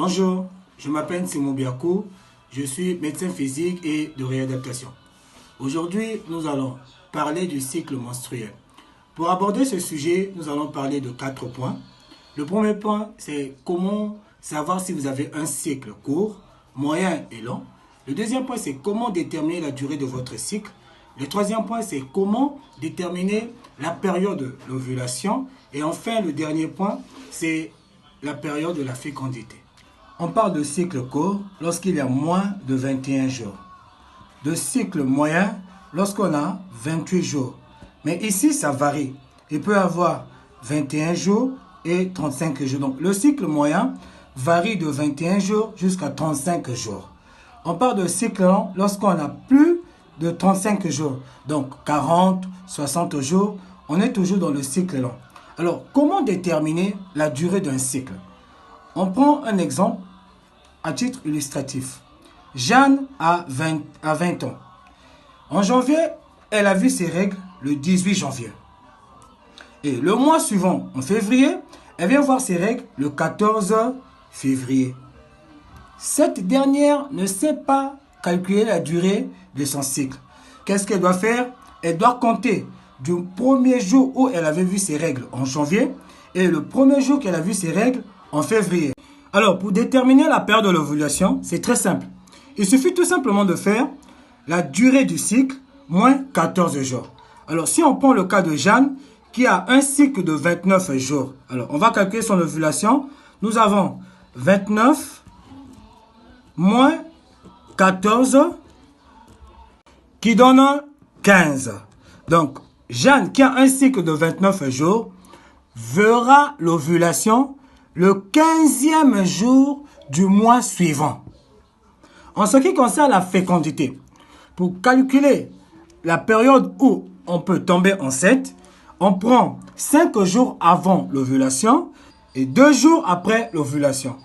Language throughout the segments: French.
Bonjour, je m'appelle Simon Biakou, je suis médecin physique et de réadaptation. Aujourd'hui, nous allons parler du cycle menstruel. Pour aborder ce sujet, nous allons parler de 4 points. Le premier point, c'est comment savoir si vous avez un cycle court, moyen et long. Le deuxième point, c'est comment déterminer la durée de votre cycle. Le troisième point, c'est comment déterminer la période de l'ovulation. Et enfin, le dernier point, c'est la période de la fécondité. On parle de cycle court lorsqu'il y a moins de 21 jours. De cycle moyen lorsqu'on a 28 jours. Mais ici, ça varie. Il peut y avoir 21 jours et 35 jours. Donc, le cycle moyen varie de 21 jours jusqu'à 35 jours. On parle de cycle long lorsqu'on a plus de 35 jours. Donc, 40, 60 jours, on est toujours dans le cycle long. Alors, comment déterminer la durée d'un cycle? On prend un exemple à titre illustratif. Jeanne a 20 ans. En janvier, elle a vu ses règles le 18 janvier. Et le mois suivant, en février, elle vient voir ses règles le 14 février. Cette dernière ne sait pas calculer la durée de son cycle. Qu'est-ce qu'elle doit faire? Elle doit compter du premier jour où elle avait vu ses règles en janvier et le premier jour qu'elle a vu ses règles en février. Alors, pour déterminer la période de l'ovulation, c'est très simple. Il suffit tout simplement de faire la durée du cycle moins 14 jours. Alors, si on prend le cas de Jeanne, qui a un cycle de 29 jours. Alors, on va calculer son ovulation. Nous avons 29 moins 14 qui donne 15. Donc, Jeanne, qui a un cycle de 29 jours, verra l'ovulation le 15e jour du mois suivant. En ce qui concerne la fécondité, pour calculer la période où on peut tomber enceinte, on prend 5 jours avant l'ovulation et 2 jours après l'ovulation.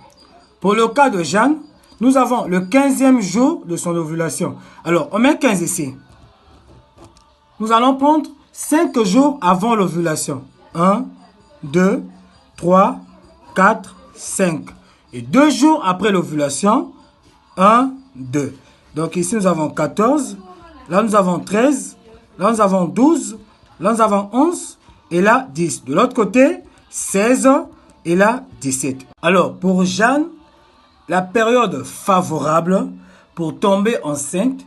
Pour le cas de Jeanne, nous avons le 15e jour de son ovulation. Alors, on met 15 ici. Nous allons prendre 5 jours avant l'ovulation. 1, 2, 3, 4, 5. Et 2 jours après l'ovulation, 1, 2. Donc ici, nous avons 14. Là, nous avons 13. Là, nous avons 12. Là, nous avons 11. Et là, 10. De l'autre côté, 16. Et là, 17. Alors, pour Jeanne, la période favorable pour tomber enceinte,